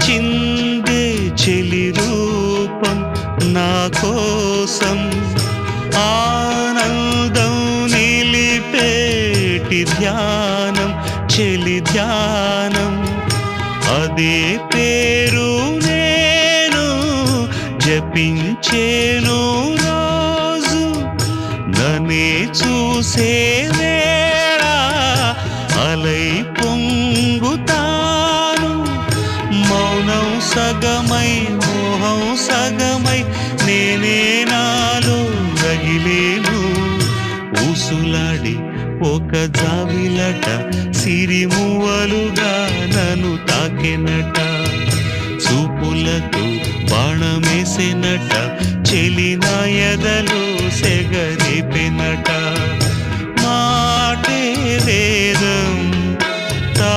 చిందే చెలి రూపం నా కోసం ఆనందం నిలిపేటి ధ్యానం చెలి ధ్యానం అదే పేరు నేను జపించేను రోజు నన్నే చూసే వేళ అలై పొంగుతాను మౌనం సగమై మోహం సగమై నేనే నాలో రగిలేను ఊసులాడి ఒక జావిలట సిరిమువ్వలుగా నన్ను తాకెనట చూపులతో బాణమేసెనట చెలి నా ఎదలో సెగరేపెనట మాటే వేదం తా